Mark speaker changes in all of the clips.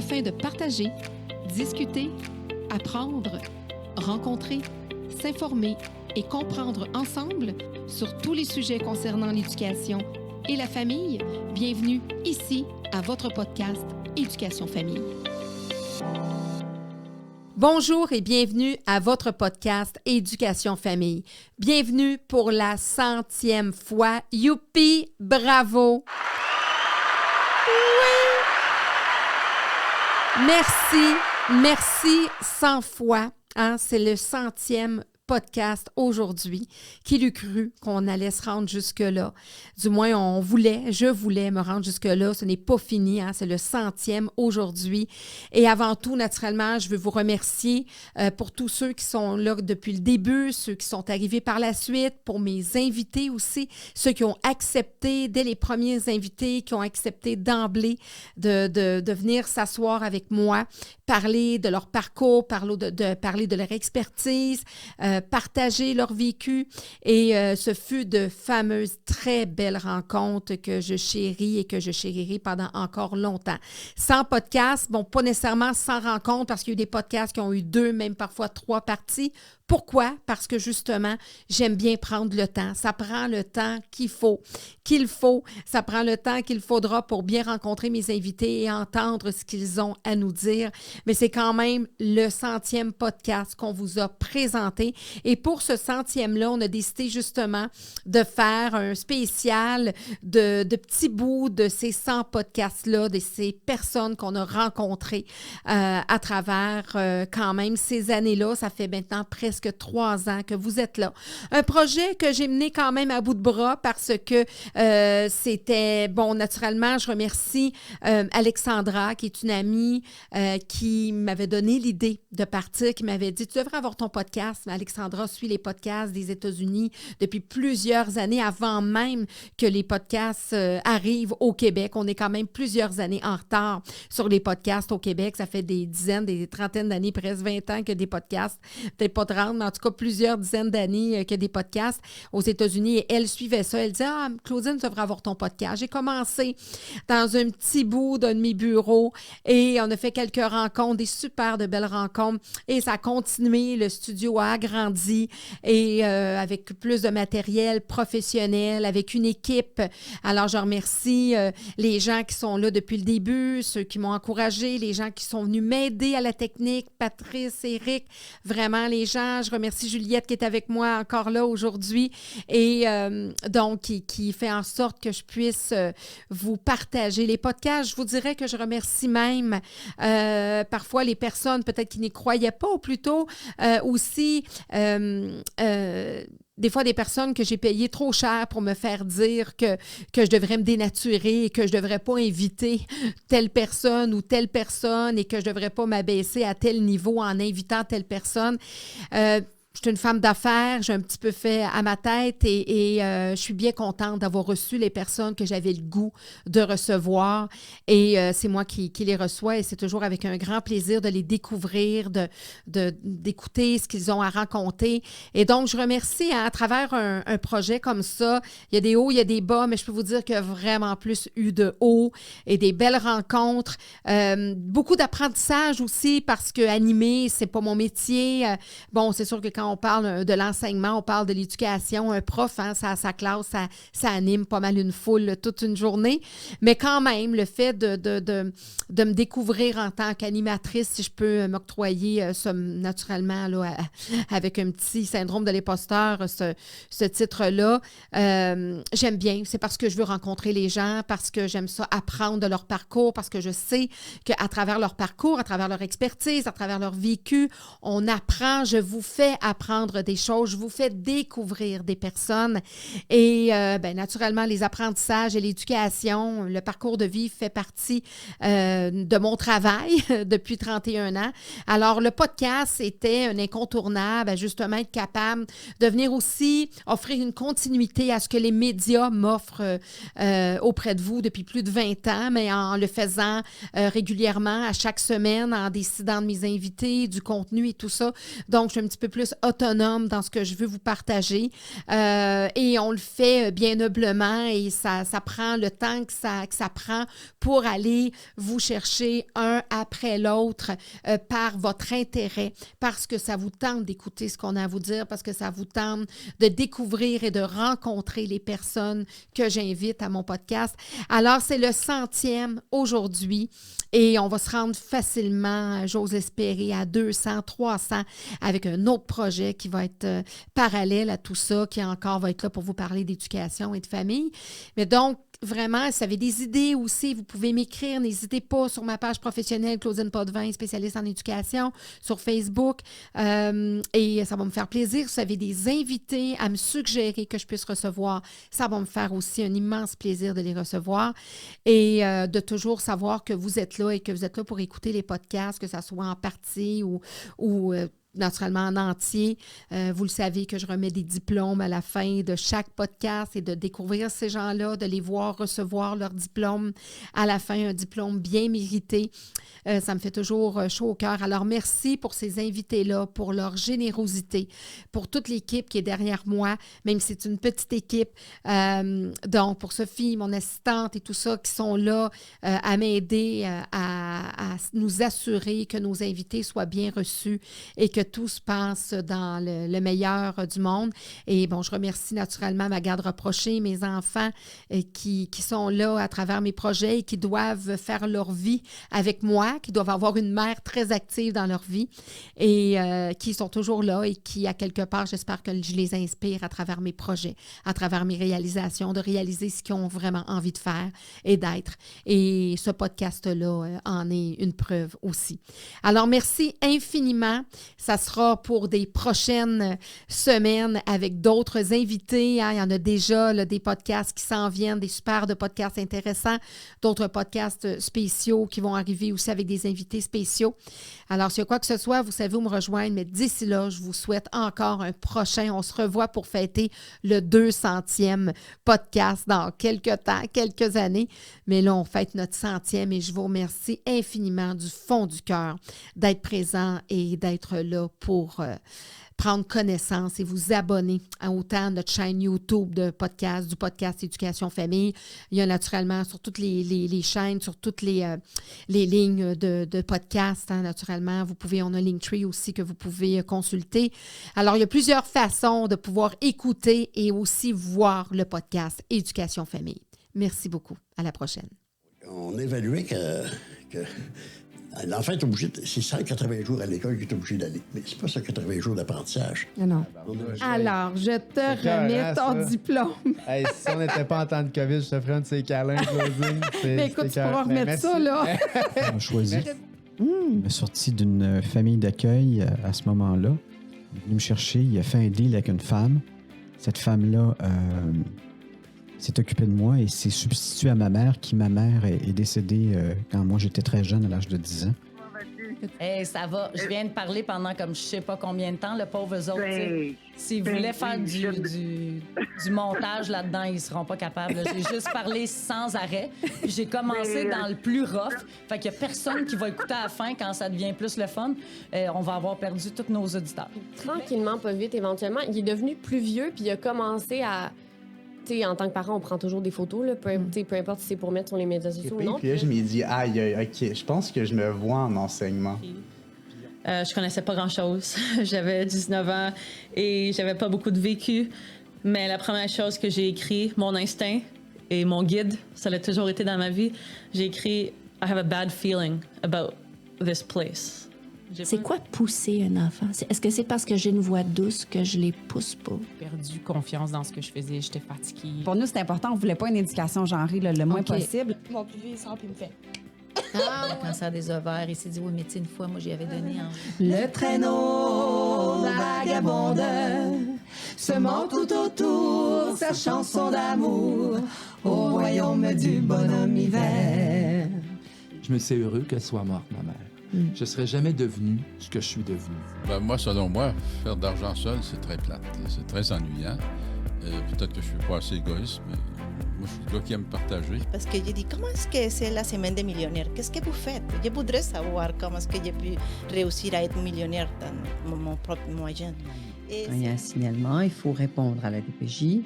Speaker 1: afin de partager, discuter, apprendre, rencontrer, s'informer et comprendre ensemble sur tous les sujets concernant l'éducation et la famille. Bienvenue ici à votre podcast Éducation Famille. Bonjour et bienvenue à votre podcast Éducation Famille. Bienvenue pour la 100e fois. Youpi! Bravo! Oui! Merci 100 fois. C'est le 100e podcast aujourd'hui. Qui l'eût cru qu'on allait se rendre jusque-là? Du moins, je voulais me rendre jusque-là. Ce n'est pas fini, c'est le 100e aujourd'hui. Et avant tout, naturellement, je veux vous remercier pour tous ceux qui sont là depuis le début, ceux qui sont arrivés par la suite, pour mes invités aussi, ceux qui ont accepté, dès les premiers invités, qui ont accepté d'emblée de venir s'asseoir avec moi, parler de leur parcours, parler de leur expertise, partager leur vécu. Et ce fut de fameuses, très belles rencontres que je chéris et que je chérirai pendant encore longtemps. 100 podcasts, pas nécessairement 100 rencontres, parce qu'il y a eu des podcasts qui ont eu 2, même parfois 3 parties. Pourquoi? Parce que justement, j'aime bien prendre le temps. Ça prend le temps qu'il faut. Ça prend le temps qu'il faudra pour bien rencontrer mes invités et entendre ce qu'ils ont à nous dire. Mais c'est quand même le 100e podcast qu'on vous a présenté. Et pour ce 100e-là, on a décidé justement de faire un spécial de petits bouts de ces 100 podcasts-là, de ces personnes qu'on a rencontrées à travers quand même ces années-là. Ça fait maintenant presque 3 ans que vous êtes là. Un projet que j'ai mené quand même à bout de bras parce que c'était, naturellement, je remercie Alexandra, qui est une amie qui m'avait donné l'idée de partir, qui m'avait dit, tu devrais avoir ton podcast. Alexandra suit les podcasts des États-Unis depuis plusieurs années, avant même que les podcasts arrivent au Québec. On est quand même plusieurs années en retard sur les podcasts au Québec. Ça fait des dizaines, des trentaines d'années, presque 20 ans que des podcasts, peut-être pas 30, mais en tout cas plusieurs dizaines d'années que des podcasts aux États-Unis. Et elle suivait ça. Elle disait, Claudine, tu devrais avoir ton podcast. J'ai commencé dans un petit bout d'un de mes bureaux et on a fait quelques rencontres, des super de belles rencontres. Et ça a continué. Le studio a agrandi et avec plus de matériel professionnel, avec une équipe. Alors, je remercie les gens qui sont là depuis le début, ceux qui m'ont encouragé, les gens qui sont venus m'aider à la technique, Patrice, Éric, vraiment les gens. Je remercie Juliette qui est avec moi encore là aujourd'hui et donc qui fait en sorte que je puisse vous partager les podcasts. Je vous dirais que je remercie même parfois les personnes peut-être qui n'y croyaient pas ou plutôt aussi des fois, des personnes que j'ai payées trop cher pour me faire dire que je devrais me dénaturer et que je ne devrais pas inviter telle personne ou telle personne et que je ne devrais pas m'abaisser à tel niveau en invitant telle personne. Je suis une femme d'affaires, j'ai un petit peu fait à ma tête et je suis bien contente d'avoir reçu les personnes que j'avais le goût de recevoir et c'est moi qui les reçois et c'est toujours avec un grand plaisir de les découvrir, d'écouter ce qu'ils ont à raconter. Et donc, je remercie à travers un projet comme ça, il y a des hauts, il y a des bas, mais je peux vous dire qu'il y a vraiment plus eu de hauts et des belles rencontres. Beaucoup d'apprentissage aussi parce que animer, c'est pas mon métier. C'est sûr que quand on parle de l'enseignement, on parle de l'éducation. Un prof, sa classe, ça anime pas mal une foule toute une journée. Mais quand même, le fait de me découvrir en tant qu'animatrice, si je peux m'octroyer ça naturellement là, avec un petit syndrome de l'imposteur, ce titre-là, j'aime bien. C'est parce que je veux rencontrer les gens, parce que j'aime ça apprendre de leur parcours, parce que je sais qu'à travers leur parcours, à travers leur expertise, à travers leur vécu, on apprend, je vous fais apprendre des choses, je vous fais découvrir des personnes et naturellement, les apprentissages et l'éducation, le parcours de vie fait partie de mon travail depuis 31 ans. Alors, le podcast était un incontournable à justement être capable de venir aussi offrir une continuité à ce que les médias m'offrent auprès de vous depuis plus de 20 ans, mais en le faisant régulièrement, à chaque semaine, en décidant de mes invités, du contenu et tout ça. Donc, je suis un petit peu plus autonome dans ce que je veux vous partager et on le fait bien humblement et ça prend le temps que ça prend pour aller vous chercher un après l'autre par votre intérêt, parce que ça vous tente d'écouter ce qu'on a à vous dire, parce que ça vous tente de découvrir et de rencontrer les personnes que j'invite à mon podcast. Alors, c'est le 100e aujourd'hui et on va se rendre facilement, j'ose espérer, à 200, 300 avec un autre projet qui va être parallèle à tout ça, qui encore va être là pour vous parler d'éducation et de famille. Mais donc, vraiment, si vous avez des idées aussi, vous pouvez m'écrire. N'hésitez pas sur ma page professionnelle, Claudine Potvin, spécialiste en éducation, sur Facebook. Et ça va me faire plaisir. Si vous avez des invités à me suggérer que je puisse recevoir, ça va me faire aussi un immense plaisir de les recevoir. Et de toujours savoir que vous êtes là et que vous êtes là pour écouter les podcasts, que ça soit en partie ou naturellement en entier. Vous le savez que je remets des diplômes à la fin de chaque podcast et de découvrir ces gens-là, de les voir recevoir leur diplôme à la fin, un diplôme bien mérité. Ça me fait toujours chaud au cœur. Alors, merci pour ces invités-là, pour leur générosité, pour toute l'équipe qui est derrière moi, même si c'est une petite équipe. Donc, pour Sophie, mon assistante et tout ça, qui sont là à m'aider à nous assurer que nos invités soient bien reçus et que tout se passe dans le meilleur du monde. Et bon, je remercie naturellement ma garde rapprochée, mes enfants qui sont là à travers mes projets et qui doivent faire leur vie avec moi, qui doivent avoir une mère très active dans leur vie et qui sont toujours là et qui, à quelque part, j'espère que je les inspire à travers mes projets, à travers mes réalisations, de réaliser ce qu'ils ont vraiment envie de faire et d'être. Et ce podcast-là en est une preuve aussi. Alors, merci infiniment. Ça sera pour des prochaines semaines avec d'autres invités. Hein. Il y en a déjà là, des podcasts qui s'en viennent, des super de podcasts intéressants, d'autres podcasts spéciaux qui vont arriver aussi avec des invités spéciaux. Alors, s'il y a quoi que ce soit, vous savez où me rejoindre, mais d'ici là, je vous souhaite encore un prochain. On se revoit pour fêter le 200e podcast dans quelques temps, quelques années. Mais là, on fête notre 100e et je vous remercie infiniment du fond du cœur d'être présent et d'être là pour prendre connaissance et vous abonner à autant notre chaîne YouTube de podcast, du podcast Éducation Famille. Il y a naturellement sur toutes les chaînes, sur toutes les lignes de podcast, hein, naturellement. On a Linktree aussi que vous pouvez consulter. Alors, il y a plusieurs façons de pouvoir écouter et aussi voir le podcast Éducation Famille. Merci beaucoup. À la prochaine.
Speaker 2: On évaluait que l'enfant est obligé, c'est 180 jours à l'école qu'il est obligé d'aller. Mais c'est pas 180 jours d'apprentissage.
Speaker 1: Non. Alors, je te remets ton diplôme.
Speaker 3: Hey, si on n'était pas en temps de COVID, je te ferais un de ces câlins, Claudine.
Speaker 1: Mais écoute, tu pourras remettre ça, là.
Speaker 4: On a choisi. Il m'a sorti d'une famille d'accueil à ce moment-là. Il est venu me chercher, il a fait un deal avec une femme. Cette femme-là s'est occupée de moi et s'est substituée à ma mère, ma mère est décédée quand moi j'étais très jeune, à l'âge de 10 ans.
Speaker 5: Hey, ça va. Je viens de parler pendant comme je sais pas combien de temps, le pauvre autres. S'ils voulaient faire du montage là-dedans, ils seront pas capables. Là. J'ai juste parlé sans arrêt. J'ai commencé dans le plus rough. Fait qu'il y a personne qui va écouter à la fin quand ça devient plus le fun. On va avoir perdu tous nos auditeurs.
Speaker 6: Tranquillement, pas vite, éventuellement. Il est devenu plus vieux, puis il a commencé à... en tant que parent, on prend toujours des photos, là, peu importe si c'est pour mettre sur les médias sociaux ou non.
Speaker 3: Puis là, je me dis, aïe, OK, je pense que je me vois en enseignement.
Speaker 7: Je connaissais pas grand-chose. J'avais 19 ans et j'avais pas beaucoup de vécu. Mais la première chose que j'ai écrit, mon instinct et mon guide, ça l'a toujours été dans ma vie. J'ai écrit « I have a bad feeling about this place ».
Speaker 8: C'est quoi pousser un enfant? Est-ce que c'est parce que j'ai une voix douce que je les pousse pas?
Speaker 9: J'ai perdu confiance dans ce que je faisais, j'étais fatiguée.
Speaker 10: Pour nous, c'est important, on voulait pas une éducation genrée le moins possible.
Speaker 11: Mon plus vieux, il sort puis il me fait...
Speaker 12: Le cancer des ovaires, il s'est dit, oui, mais tu sais, une fois, moi, j'y avais donné
Speaker 13: Le traîneau vagabonde se monte tout autour, sa chanson d'amour au royaume du bonhomme hiver.
Speaker 14: Je me sais heureux qu'elle soit morte, ma mère. Je ne serais jamais devenu ce que je suis devenu.
Speaker 15: Ben moi, selon moi, faire de l'argent seul, c'est très plate. C'est très ennuyant. Peut-être que je ne suis pas assez égoïste, mais moi, je suis le gars qui aime partager.
Speaker 16: Parce que j'ai dit, comment est-ce que c'est la semaine des millionnaires? Qu'est-ce que vous faites? Je voudrais savoir comment est-ce que j'ai pu réussir à être millionnaire dans mon propre moyen.
Speaker 11: Quand il y a un signalement, il faut répondre à la DPJ.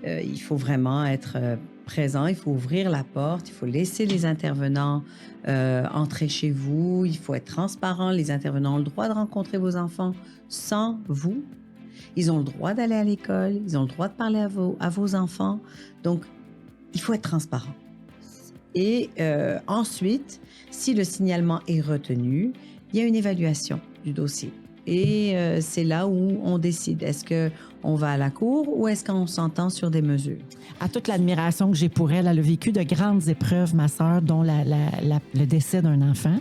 Speaker 11: Il faut vraiment être présent, il faut ouvrir la porte, il faut laisser les intervenants entrer chez vous, il faut être transparent. Les intervenants ont le droit de rencontrer vos enfants sans vous. Ils ont le droit d'aller à l'école, ils ont le droit de parler à vos enfants. Donc, il faut être transparent. Et ensuite, si le signalement est retenu, il y a une évaluation du dossier. Et c'est là où on décide. Est-ce qu'on va à la cour ou est-ce qu'on s'entend sur des mesures?
Speaker 17: À toute l'admiration que j'ai pour elle, elle a vécu de grandes épreuves, ma sœur, dont le décès d'un enfant.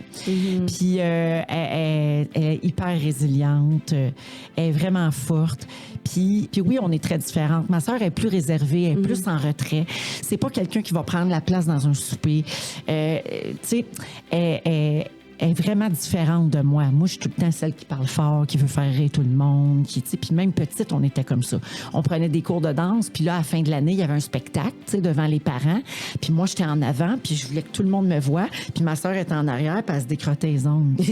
Speaker 17: Puis elle est hyper résiliente, elle est vraiment forte. Puis oui, on est très différentes. Ma sœur est plus réservée, elle est plus en retrait. C'est pas quelqu'un qui va prendre la place dans un souper. Tu sais, elle est vraiment différente de moi. Moi, je suis tout le temps celle qui parle fort, qui veut faire rire tout le monde. Puis même petite, on était comme ça. On prenait des cours de danse, puis là, à la fin de l'année, il y avait un spectacle, devant les parents. Puis moi, j'étais en avant, puis je voulais que tout le monde me voie. Puis ma sœur était en arrière, puis elle se décrottait les ongles.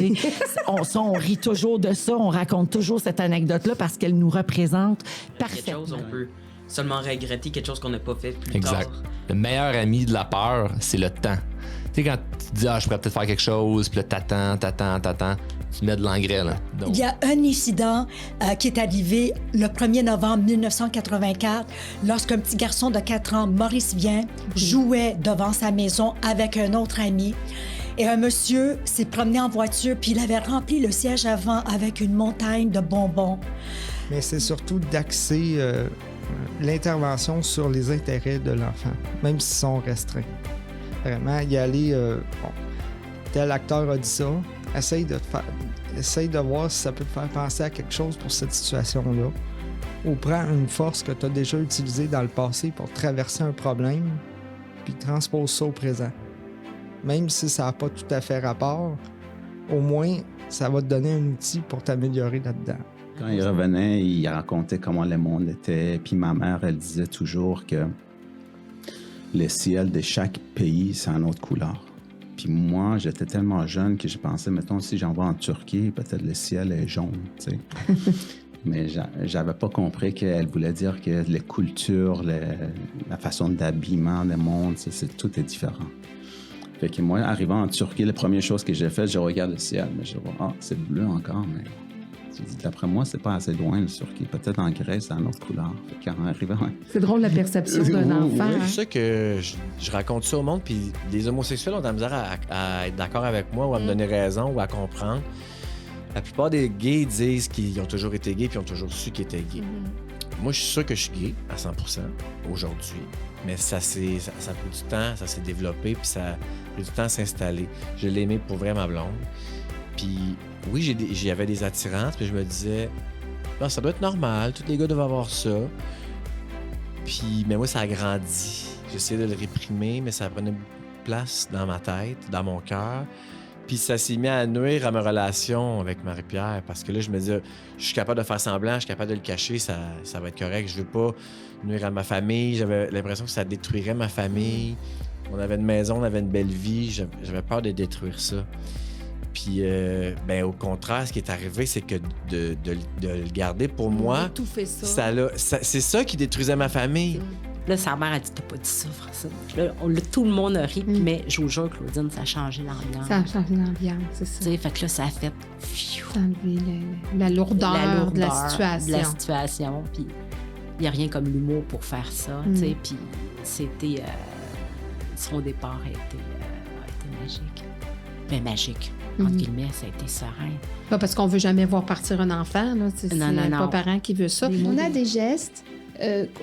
Speaker 17: On rit toujours de ça, on raconte toujours cette anecdote-là parce qu'elle nous représente parfaitement.
Speaker 18: Quelque chose on peut seulement regretter, quelque chose qu'on n'a pas fait plus
Speaker 19: exact.
Speaker 18: tard.
Speaker 19: Le meilleur ami de la peur, c'est le temps. Tu sais, quand tu dis, je pourrais peut-être faire quelque chose, puis là, t'attends, tu mets de l'engrais, là. Donc...
Speaker 20: Il y a un incident qui est arrivé le 1er novembre 1984, lorsqu'un petit garçon de 4 ans, Maurice Vien, jouait devant sa maison avec un autre ami. Et un monsieur s'est promené en voiture, puis il avait rempli le siège avant avec une montagne de bonbons.
Speaker 21: Mais c'est surtout d'axer l'intervention sur les intérêts de l'enfant, même s'ils sont restreints. Vraiment, y aller, tel acteur a dit ça, essaye de voir si ça peut te faire penser à quelque chose pour cette situation-là. Ou prends une force que tu as déjà utilisée dans le passé pour traverser un problème, puis transpose ça au présent. Même si ça n'a pas tout à fait rapport, au moins, ça va te donner un outil pour t'améliorer là-dedans.
Speaker 22: Quand il revenait, il racontait comment le monde était, puis ma mère, elle disait toujours que le ciel de chaque pays, c'est une autre couleur. Puis moi, j'étais tellement jeune que je pensais, mettons, si j'en vais en Turquie, peut-être le ciel est jaune, tu sais. Mais j'avais pas compris qu'elle voulait dire que les cultures, la façon d'habillement, le monde, tout est différent. Fait que moi, arrivant en Turquie, la première chose que j'ai faite, je regarde le ciel, mais je vois, c'est bleu encore, mais... D'après moi, c'est pas assez loin, le Turquie. Peut-être en Grèce, c'est une autre couleur.
Speaker 1: C'est drôle, la perception d'un enfant.
Speaker 23: Oui, c'est ça que je raconte ça au monde, puis les homosexuels ont de la misère à être d'accord avec moi ou à me donner raison ou à comprendre. La plupart des gays disent qu'ils ont toujours été gays puis ont toujours su qu'ils étaient gays. Moi, je suis sûr que je suis gay à 100% aujourd'hui, mais ça a pris du temps, ça s'est développé, puis ça a pris du temps à s'installer. Je l'ai aimé pour vrai, ma blonde. Puis oui, j'avais des attirances, puis je me disais, non, ça doit être normal, tous les gars doivent avoir ça. Puis, mais moi, ça a grandi. J'essayais de le réprimer, mais ça prenait beaucoup de place dans ma tête, dans mon cœur. Puis ça s'est mis à nuire à ma relation avec Marie-Pierre, parce que là, je me disais, je suis capable de faire semblant, je suis capable de le cacher, ça va être correct. Je veux pas nuire à ma famille. J'avais l'impression que ça détruirait ma famille. On avait une maison, on avait une belle vie. J'avais peur de détruire ça. Puis, au contraire, ce qui est arrivé, c'est que de le garder pour moi,
Speaker 1: tout fait ça.
Speaker 23: C'est ça qui détruisait ma famille.
Speaker 8: Là, sa mère a dit, t'as pas dit ça, Francine. Là, tout le monde a ri, mais je vous jure, Claudine, ça a changé l'ambiance.
Speaker 1: Ça a changé l'ambiance, c'est ça.
Speaker 8: T'sais, fait que là, ça a fait...
Speaker 1: Ça a enlevé la lourdeur de la situation.
Speaker 8: De la situation, puis il n'y a rien comme l'humour pour faire ça, tu sais, puis c'était... son départ a été magique. Mais magique. Entre guillemets, ça a été serein.
Speaker 1: Pas parce qu'on veut jamais voir partir un enfant, là. C'est pas parent qui veut ça.
Speaker 24: On a des gestes,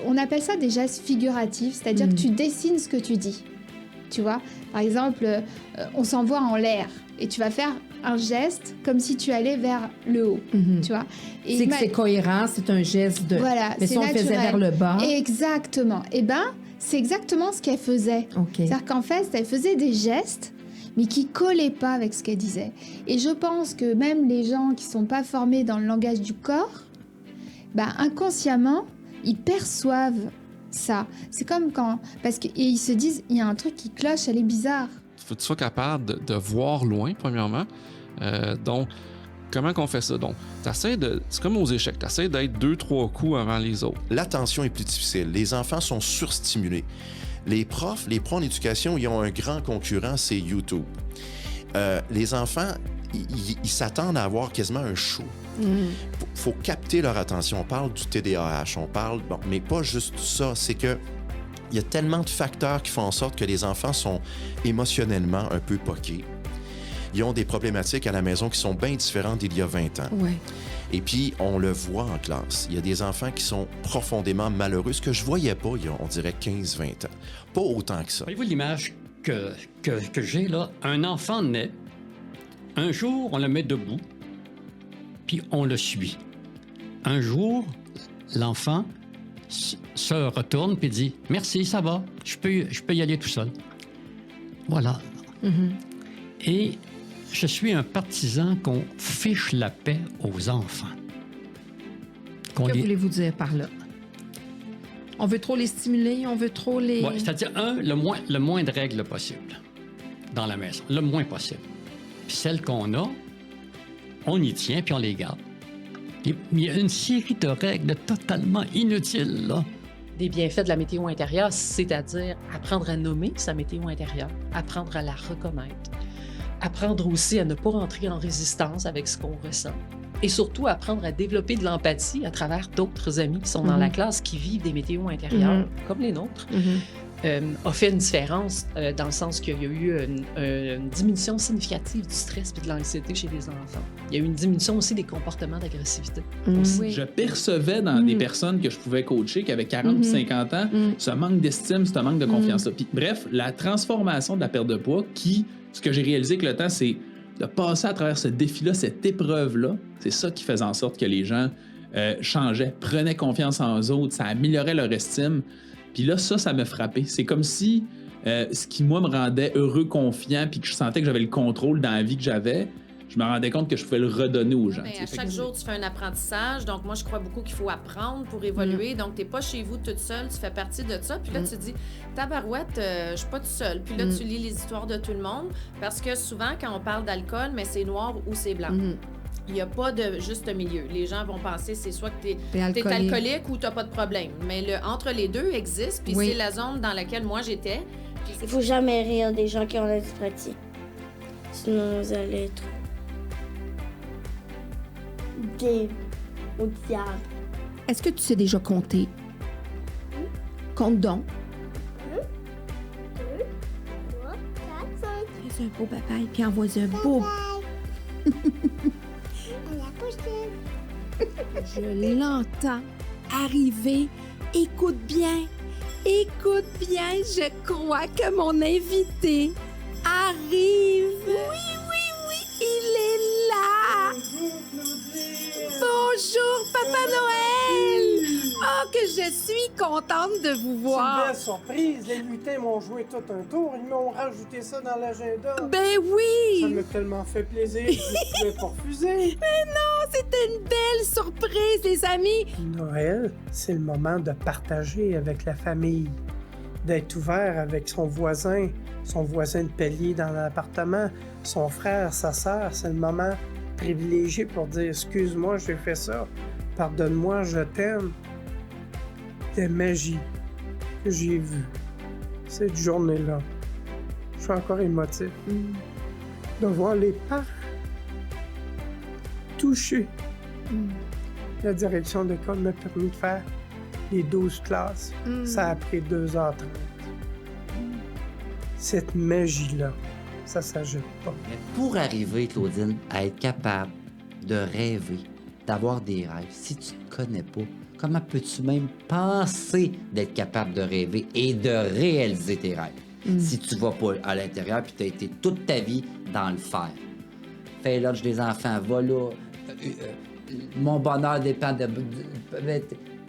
Speaker 24: on appelle ça des gestes figuratifs, c'est-à-dire que tu dessines ce que tu dis. Tu vois, par exemple, on s'envoie en l'air et tu vas faire un geste comme si tu allais vers le haut, tu vois.
Speaker 1: C'est que c'est cohérent, c'est un geste de...
Speaker 24: Voilà,
Speaker 1: mais si on le faisait vers le bas...
Speaker 24: Exactement. Eh bien, c'est exactement ce qu'elle faisait. C'est-à-dire qu'en fait, elle faisait des gestes mais qui collaient pas avec ce qu'elle disait. Et je pense que même les gens qui sont pas formés dans le langage du corps, inconsciemment, ils perçoivent ça. C'est comme quand... Parce qu'ils se disent, il y a un truc qui cloche, elle est bizarre.
Speaker 25: Il faut que tu sois capable de voir loin, premièrement. Donc,
Speaker 2: comment qu'on fait ça? Donc, c'est comme aux échecs, tu essaies d'être 2-3 coups avant les autres.
Speaker 4: L'attention est plus difficile. Les enfants sont surstimulés. Les profs en éducation, ils ont un grand concurrent, c'est YouTube. Les enfants, ils s'attendent à avoir quasiment un show. Faut capter leur attention. On parle du TDAH, mais pas juste ça. C'est que il y a tellement de facteurs qui font en sorte que les enfants sont émotionnellement un peu poqués. Ils ont des problématiques à la maison qui sont bien différentes d'il y a 20 ans.
Speaker 1: Ouais.
Speaker 4: Et puis, on le voit en classe. Il y a des enfants qui sont profondément malheureux, ce que je voyais pas il y a, on dirait, 15-20 ans. Pas autant que ça.
Speaker 5: Voyez-vous l'image que j'ai là? Un enfant naît, un jour, on le met debout, puis on le suit. Un jour, l'enfant se retourne puis dit « Merci, ça va, je peux y aller tout seul. » Voilà. Et je suis un partisan qu'on fiche la paix aux enfants.
Speaker 1: Que voulez-vous dire par là? On veut trop les stimuler, on veut trop les...
Speaker 5: Ouais, c'est-à-dire, le moins de règles possible dans la maison, le moins possible. Puis celles qu'on a, on y tient puis on les garde. Il y a une série de règles totalement inutiles, là.
Speaker 6: Des bienfaits de la météo intérieure, c'est-à-dire apprendre à nommer sa météo intérieure, apprendre à la reconnaître, apprendre aussi à ne pas rentrer en résistance avec ce qu'on ressent et surtout apprendre à développer de l'empathie à travers d'autres amis qui sont dans la classe, qui vivent des météos intérieures comme les nôtres. A fait une différence dans le sens qu'il y a eu une diminution significative du stress et de l'anxiété chez les enfants. Il y a eu une diminution aussi des comportements d'agressivité.
Speaker 25: Je percevais dans des personnes que je pouvais coacher qui avaient 40 ou 50 ans ce manque d'estime, ce manque de confiance-là. Puis, bref, la transformation de la perte de poids ce que j'ai réalisé avec le temps, c'est de passer à travers ce défi-là, cette épreuve-là. C'est ça qui faisait en sorte que les gens changeaient, prenaient confiance en eux autres, ça améliorait leur estime. Puis là, ça m'a frappé. C'est comme si ce qui, moi, me rendait heureux, confiant, puis que je sentais que j'avais le contrôle dans la vie que j'avais, je me rendais compte que je pouvais le redonner aux gens.
Speaker 26: À chaque jour, tu fais un apprentissage. Donc, moi, je crois beaucoup qu'il faut apprendre pour évoluer. Donc, tu n'es pas chez vous toute seule, tu fais partie de ça. Puis là, tu te dis, tabarouette, je suis pas toute seule. Puis là, tu lis les histoires de tout le monde. Parce que souvent, quand on parle d'alcool, mais c'est noir ou c'est blanc. Il n'y a pas de juste milieu. Les gens vont penser c'est soit que tu es alcoolique ou tu n'as pas de problème. Mais entre les deux existe, puis c'est la zone dans laquelle moi j'étais.
Speaker 27: Il ne faut jamais rire des gens qui ont la dyspraxie. Sinon, vous allez être au diable.
Speaker 1: Est-ce que tu sais déjà compter? Compte donc.
Speaker 27: 1, 2, 3, 4, 5.
Speaker 1: Fais un beau papaye, puis envoie-y un beau... Je l'entends arriver. Écoute bien, je crois que mon invité arrive. Oui, il est là. Bonjour, Papa Noël. Oh, que je suis contente de vous voir.
Speaker 28: C'est une belle surprise. Les lutins m'ont joué tout un tour. Ils m'ont rajouté ça dans l'agenda.
Speaker 1: Ben oui.
Speaker 28: Ça m'a tellement fait plaisir. Je ne pouvais pas refuser.
Speaker 1: Mais non, c'était une belle surprise, les amis.
Speaker 28: Noël, c'est le moment de partager avec la famille, d'être ouvert avec son voisin de palier dans l'appartement, son frère, sa sœur. C'est le moment privilégié pour dire « Excuse-moi, j'ai fait ça. Pardonne-moi, je t'aime. » Des magies que j'ai vues cette journée-là. Je suis encore émotif de voir les parents touchés. La direction d'école m'a permis de faire les 12 classes. Ça a pris 2h30. Cette magie-là, ça s'ajoute pas.
Speaker 29: Mais pour arriver, Claudine, à être capable de rêver, d'avoir des rêves, si tu ne te connais pas, comment peux-tu même penser d'être capable de rêver et de réaliser tes rêves si tu vas pas à l'intérieur puis tu as été toute ta vie dans le faire? Fais l'âge des enfants, va là. Mon bonheur dépend de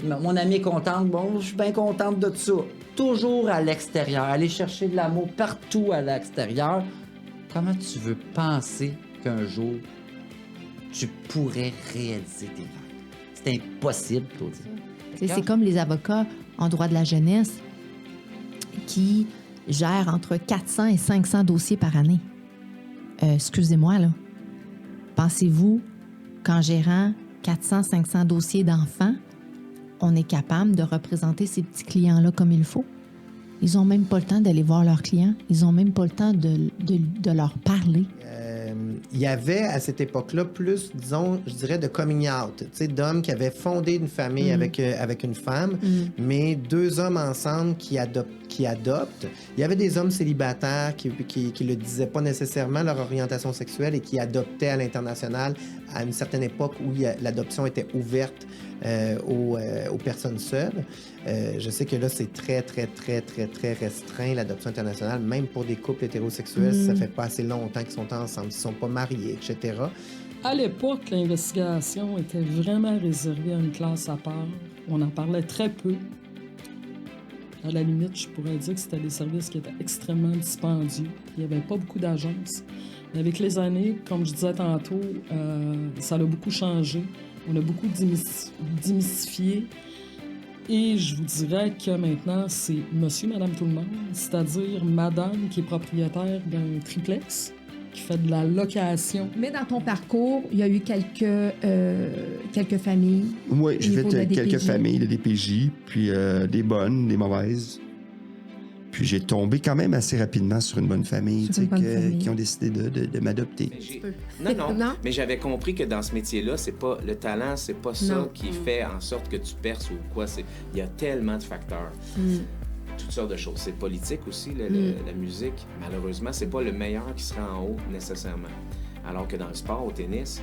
Speaker 29: mon amie est contente, bon, je suis bien contente de ça. Toujours à l'extérieur, aller chercher de l'amour partout à l'extérieur. Comment tu veux penser qu'un jour, tu pourrais réaliser tes rêves? C'est impossible, Claudine.
Speaker 12: C'est comme les avocats en droit de la jeunesse qui gèrent entre 400 et 500 dossiers par année. Excusez-moi, là. Pensez-vous qu'en gérant 400-500 dossiers d'enfants, on est capable de représenter ces petits clients-là comme il faut. Ils n'ont même pas le temps d'aller voir leurs clients. Ils n'ont même pas le temps de leur parler.
Speaker 3: Il y avait à cette époque-là plus, disons, je dirais, de coming out, tu sais, d'hommes qui avaient fondé une famille avec une femme, mais deux hommes ensemble qui adoptent. Il y avait des hommes célibataires qui le disaient pas nécessairement leur orientation sexuelle et qui adoptaient à l'international à une certaine époque où l'adoption était ouverte aux personnes seules. Je sais que là, c'est très, très, très, très, très restreint, l'adoption internationale, même pour des couples hétérosexuels, ça fait pas assez longtemps qu'ils sont ensemble, ils sont pas mariés, etc.
Speaker 7: À l'époque, l'investigation était vraiment réservée à une classe à part. On en parlait très peu. À la limite, je pourrais dire que c'était des services qui étaient extrêmement dispendieux. Il n'y avait pas beaucoup d'agences. Mais avec les années, comme je disais tantôt, ça a beaucoup changé. On a beaucoup démystifié. Et je vous dirais que maintenant, c'est monsieur, madame, tout le monde, c'est-à-dire madame qui est propriétaire d'un triplex, qui fait de la location.
Speaker 1: Mais dans ton parcours, il y a eu quelques familles.
Speaker 9: Oui, j'ai fait quelques familles de DPJ, puis des bonnes, des mauvaises. Puis j'ai tombé quand même assez rapidement sur une bonne famille, qui ont décidé de m'adopter.
Speaker 10: Non, mais j'avais compris que dans ce métier-là, c'est pas le talent, c'est pas ça qui fait en sorte que tu perces ou quoi. Il y a tellement de facteurs. Toutes sortes de choses. C'est politique aussi, la musique. Malheureusement, c'est pas le meilleur qui sera en haut nécessairement. Alors que dans le sport, au tennis,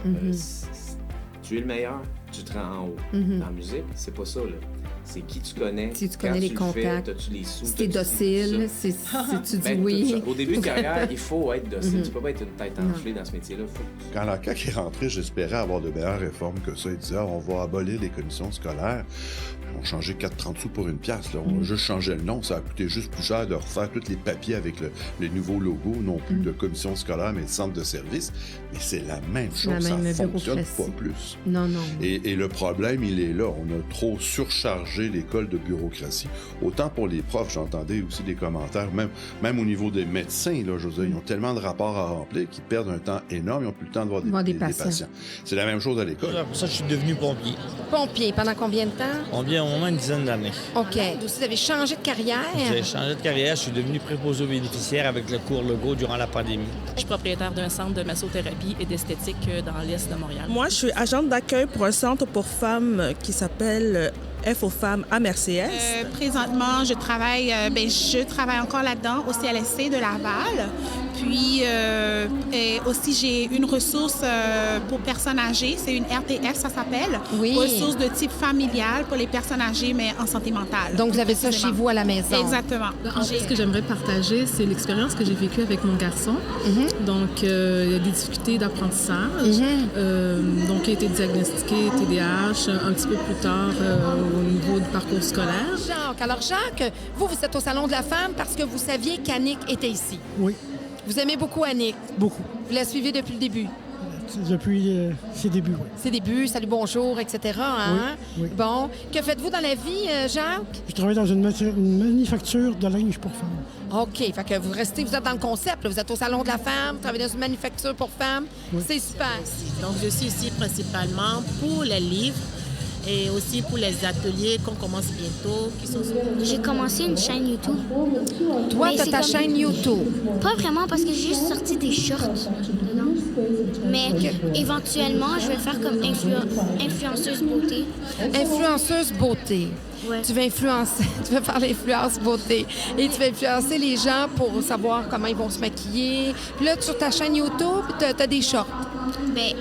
Speaker 10: tu es le meilleur, tu te rends en haut. Dans la musique, c'est pas ça, là. C'est qui tu connais,
Speaker 1: si tu connais les contacts,
Speaker 10: as-tu les sous,
Speaker 1: si tu es docile, si tu dis oui.
Speaker 10: Au début de carrière, il faut être docile. Tu peux pas être une tête enflée dans ce métier-là.
Speaker 11: Quand la CAQ est rentrée, j'espérais avoir de meilleures réformes que ça. Ils disaient, on va abolir les commissions scolaires. On changeait 4,30 sous pour une pièce. Là. On a juste changé le nom. Ça a coûté juste plus cher de refaire tous les papiers avec les nouveaux logos, non plus de commission scolaire, mais de centre de service. Mais c'est la même chose. Ça ne fonctionne pas plus.
Speaker 1: Non.
Speaker 11: Et le problème, il est là. On a trop surchargé l'école de bureaucratie. Autant pour les profs, j'entendais aussi des commentaires, même au niveau des médecins, là, je veux dire, ils ont tellement de rapports à remplir qu'ils perdent un temps énorme. Ils n'ont plus le temps de voir des patients. C'est la même chose à l'école.
Speaker 13: Pour ça, je suis devenu pompier.
Speaker 1: Pompier, pendant combien de temps?
Speaker 13: Au moins une dizaine d'années.
Speaker 1: OK. Donc, vous avez changé de carrière?
Speaker 13: J'ai changé de carrière. Je suis devenu préposé aux bénéficiaires avec le cours Legault durant la pandémie.
Speaker 14: Je suis propriétaire d'un centre de massothérapie et d'esthétique dans l'Est de Montréal.
Speaker 15: Moi, je suis agente d'accueil pour un centre pour femmes qui s'appelle F aux femmes à Merciès.
Speaker 16: Présentement, je travaille encore là-dedans au CLSC de Laval. Puis aussi, j'ai une ressource pour personnes âgées. C'est une RTF, ça s'appelle.
Speaker 1: Oui.
Speaker 16: Ressource de type familial pour les personnes âgées, mais en santé mentale.
Speaker 1: Donc, vous avez ça chez vous à la maison.
Speaker 16: Exactement.
Speaker 14: En fait, ce que j'aimerais partager, c'est l'expérience que j'ai vécue avec mon garçon. Donc, il y a des difficultés d'apprentissage. Donc, il a été diagnostiqué TDAH un petit peu plus tard au niveau du parcours scolaire.
Speaker 1: Jacques, alors Jacques, vous êtes au Salon de la Femme parce que vous saviez qu'Annick était ici.
Speaker 30: Oui.
Speaker 1: Vous aimez beaucoup Annick?
Speaker 30: Beaucoup.
Speaker 1: Vous la suivez depuis le début?
Speaker 30: Depuis ses débuts, oui.
Speaker 1: Ses débuts, salut, bonjour, etc. Hein?
Speaker 30: Oui.
Speaker 1: Bon. Que faites-vous dans la vie, Jacques?
Speaker 30: Je travaille dans une manufacture de linge pour femmes.
Speaker 1: OK. Fait que vous êtes dans le concept. Là. Vous êtes au Salon de la Femme, vous travaillez dans une manufacture pour femmes. Oui. C'est super.
Speaker 14: Donc, je suis ici principalement pour les livres et aussi pour les ateliers qu'on commence bientôt.
Speaker 31: J'ai commencé une chaîne YouTube.
Speaker 1: Toi, tu as ta chaîne YouTube?
Speaker 31: Pas vraiment, parce que j'ai juste sorti des shorts dedans. Mais éventuellement, je vais faire comme influenceuse beauté.
Speaker 1: Influenceuse beauté.
Speaker 31: Ouais.
Speaker 1: Tu veux faire l'influence beauté. Et tu vas influencer les gens pour savoir comment ils vont se maquiller. Puis là, sur ta chaîne YouTube, tu as des shorts.
Speaker 31: Mais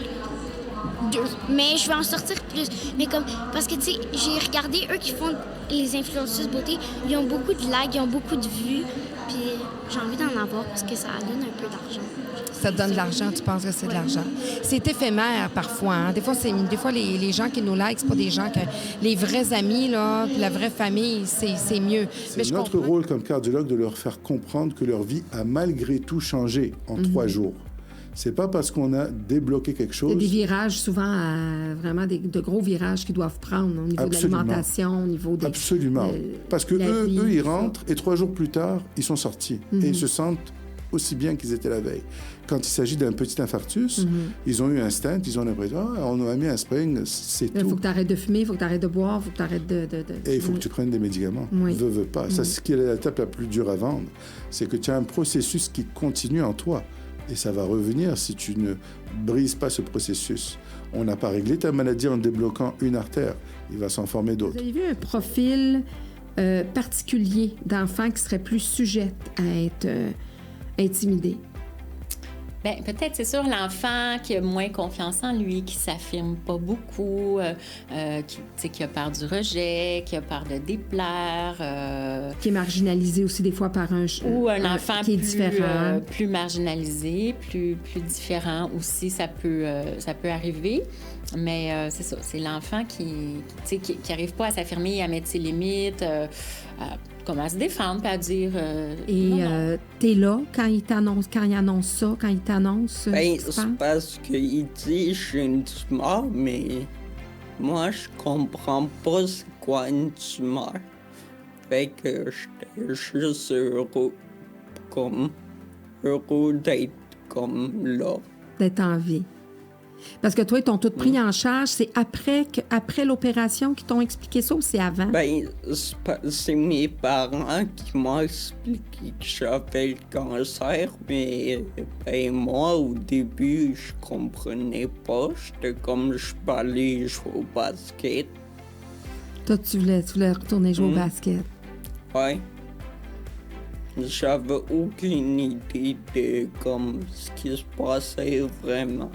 Speaker 31: je vais en sortir plus. Mais parce que, tu sais, j'ai regardé eux qui font les influenceuses beauté. Ils ont beaucoup de likes, ils ont beaucoup de vues. Puis j'ai envie d'en avoir parce que ça donne un peu d'argent.
Speaker 1: Ça te donne de l'argent, tu penses que c'est de l'argent. C'est éphémère parfois. Hein? Des fois les gens qui nous like, c'est pas des gens que... Les vrais amis, là, puis la vraie famille, c'est mieux.
Speaker 32: C'est notre rôle comme cardiologue de leur faire comprendre que leur vie a malgré tout changé en 3 jours. C'est pas parce qu'on a débloqué quelque chose.
Speaker 1: Il y a des virages souvent, vraiment de gros virages qu'ils doivent prendre au niveau de l'alimentation, au niveau des...
Speaker 32: Absolument. Parce que eux, ils rentrent et 3 jours plus tard, ils sont sortis. Et ils se sentent aussi bien qu'ils étaient la veille. Quand il s'agit d'un petit infarctus, ils ont eu un stent, ils ont l'impression, on a mis un spring, c'est tout.
Speaker 1: Il faut que tu arrêtes de fumer, il faut que tu arrêtes de boire, il faut que tu arrêtes de...
Speaker 32: Et il faut que tu prennes des médicaments.
Speaker 1: Oui.
Speaker 32: Veux pas. Ça, c'est ce qui est l'étape la plus dure à vendre. C'est que tu as un processus qui continue en toi. Et ça va revenir si tu ne brises pas ce processus. On n'a pas réglé ta maladie en débloquant une artère. Il va s'en former d'autres.
Speaker 1: Vous avez vu un profil particulier d'enfants qui seraient plus sujettes à être intimidés?
Speaker 2: Bien, peut-être, c'est sûr, l'enfant qui a moins confiance en lui, qui s'affirme pas beaucoup, qui a peur du rejet, qui a peur de déplaire. Qui
Speaker 1: est marginalisé aussi des fois par
Speaker 2: ou un enfant
Speaker 1: qui est différent.
Speaker 2: Plus marginalisé, plus différent aussi, ça peut arriver. Mais c'est ça, c'est l'enfant qui n'arrive pas à s'affirmer, à mettre ses limites, comment à se défendre, puis à dire...
Speaker 1: t'es là quand il annonce ça, quand il t'annonce?
Speaker 4: C'est parce qu'il dit je suis une tumeur, mais moi, je comprends pas c'est quoi une tumeur. Fait que j'étais juste heureux d'être comme là.
Speaker 1: D'être en vie. Parce que toi, ils t'ont tout pris en charge. C'est après l'opération qu'ils t'ont expliqué ça ou c'est avant?
Speaker 4: Ben, c'est mes parents qui m'ont expliqué que j'avais le cancer, mais ben, moi, au début, je comprenais pas. J'étais comme, je peux aller jouer au basket.
Speaker 1: Toi, tu voulais retourner jouer au basket?
Speaker 4: Ouais. J'avais aucune idée de comme ce qui se passait vraiment.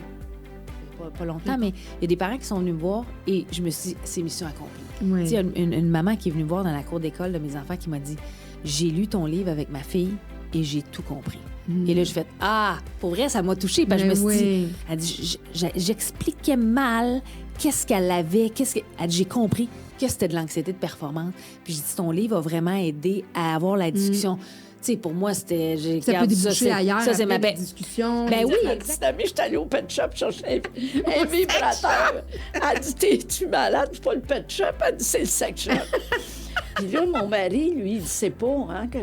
Speaker 5: Pas longtemps, mais il y a des parents qui sont venus me voir et je me suis dit, c'est mission accomplie.
Speaker 1: Oui.
Speaker 5: Il y a une maman qui est venue me voir dans la cour d'école de mes enfants qui m'a dit, j'ai lu ton livre avec ma fille et j'ai tout compris. Et là, je fais, pour vrai, ça m'a touchée. Parce que je me suis dit, elle dit, j'expliquais mal qu'est-ce qu'elle avait, elle dit, j'ai compris que c'était de l'anxiété de performance. Puis j'ai dit, ton livre a vraiment aidé à avoir la discussion. Tu sais, pour moi, c'était...
Speaker 1: Ça peut déboucher ailleurs, ça, c'est ma discussion.
Speaker 2: Ben oui,
Speaker 6: exactement. Je suis allée au pet shop chercher un vibrateur. Elle dit, t'es-tu malade? C'est pas le pet shop. Elle dit, c'est le sex shop. Puis là, mon mari, lui, il sait pas, hein, que...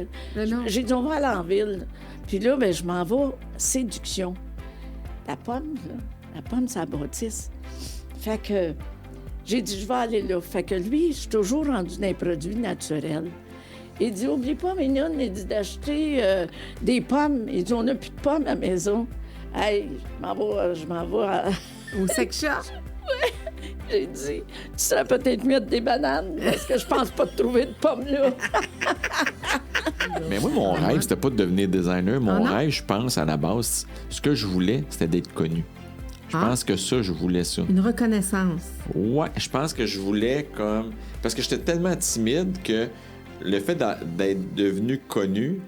Speaker 6: J'ai dit, on va aller en ville. Puis là, ben, je m'en vais, séduction. La pomme, ça bâtisse. Fait que j'ai dit, je vais aller là. Fait que lui, je suis toujours rendu dans les produits naturels. Il dit, oublie pas, mignonne, il dit d'acheter des pommes. Il dit, on n'a plus de pommes à la maison. Hey, je m'en vais
Speaker 1: au sex shop.
Speaker 6: Oui. J'ai dit, tu serais peut-être mieux des bananes, parce que je pense pas de trouver de pommes là.
Speaker 8: Mais moi, mon rêve, c'était pas de devenir designer. Mon rêve, je pense, à la base, ce que je voulais, c'était d'être connu. Je pense que ça, je voulais ça.
Speaker 1: Une reconnaissance.
Speaker 8: Ouais, je pense que je voulais comme... Parce que j'étais tellement timide que le fait d'être devenu connu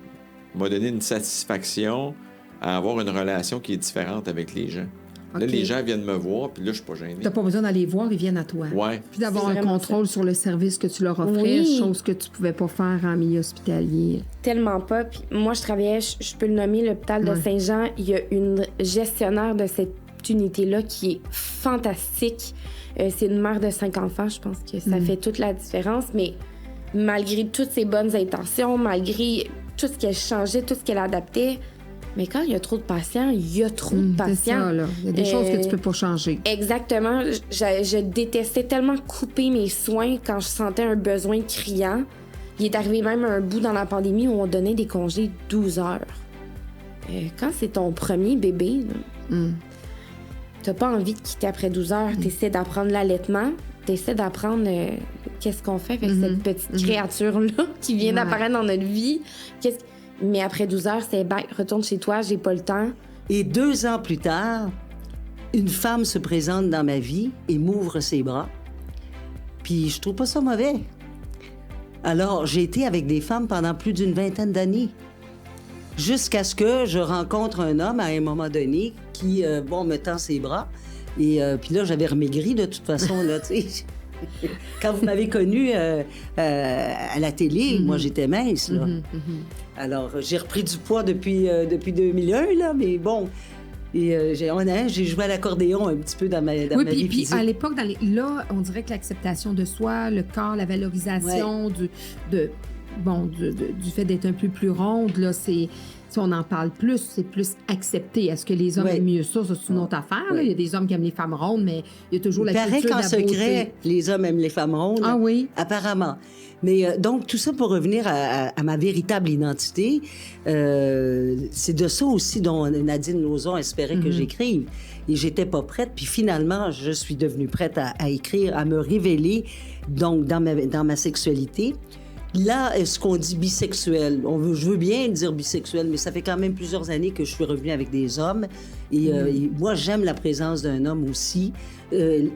Speaker 8: m'a donné une satisfaction à avoir une relation qui est différente avec les gens. Okay. Là, les gens viennent me voir, puis là, je suis pas gêné.
Speaker 1: T'as pas besoin d'aller voir, ils viennent à toi.
Speaker 8: Ouais.
Speaker 1: Puis d'avoir un contrôle sur le service que tu leur offrais, chose que tu pouvais pas faire en milieu hospitalier.
Speaker 17: Tellement pas. Puis moi, je travaillais, je peux le nommer, l'hôpital de Saint-Jean. Il y a une gestionnaire de cette unité-là qui est fantastique. C'est une mère de 5 enfants, je pense que ça fait toute la différence, mais malgré toutes ses bonnes intentions, malgré tout ce qu'elle changeait, tout ce qu'elle adaptait, mais quand il y a trop de patients, il y a trop de patients.
Speaker 1: C'est ça, là. Il y a des choses que tu peux pas changer.
Speaker 17: Exactement. Je détestais tellement couper mes soins quand je sentais un besoin criant. Il est arrivé même un bout dans la pandémie où on donnait des congés 12 heures. Quand c'est ton premier bébé, t'as pas envie de quitter après 12 heures. T'essaies d'apprendre l'allaitement, t'essaies d'apprendre qu'est-ce qu'on fait avec cette petite créature-là qui vient d'apparaître dans notre vie. Mais après 12 heures, c'est retourne chez toi, j'ai pas le temps.
Speaker 18: Et 2 ans plus tard, une femme se présente dans ma vie et m'ouvre ses bras. Puis je trouve pas ça mauvais. Alors, j'ai été avec des femmes pendant plus d'une 20aine d'années. Jusqu'à ce que je rencontre un homme à un moment donné qui, me tend ses bras. Et puis là, j'avais remaigri de toute façon, là, tu sais. Quand vous m'avez connue à la télé, moi, j'étais mince, là. Alors, j'ai repris du poids depuis 2001, là, mais bon. Et j'ai joué à l'accordéon un petit peu dans ma vie
Speaker 1: puis
Speaker 18: physique.
Speaker 1: À l'époque, là, on dirait que l'acceptation de soi, le corps, la valorisation du fait d'être un peu plus ronde, là, si on en parle plus, c'est plus accepté. Est-ce que les hommes aiment mieux ça? Ça, c'est une autre affaire. Là. Il y a des hommes qui aiment les femmes rondes, mais il y a toujours la culture de la beauté.
Speaker 18: Secret, les hommes aiment les femmes rondes.
Speaker 1: Ah oui?
Speaker 18: Apparemment. Mais donc, tout ça pour revenir à ma véritable identité, c'est de ça aussi dont Nadine Lauzon espérait que j'écrive. Et j'étais pas prête. Puis finalement, je suis devenue prête à écrire, à me révéler donc dans ma sexualité. Là, est-ce qu'on dit bisexuel? Je veux bien dire bisexuel, mais ça fait quand même plusieurs années que je suis revenue avec des hommes. Et moi, j'aime la présence d'un homme aussi.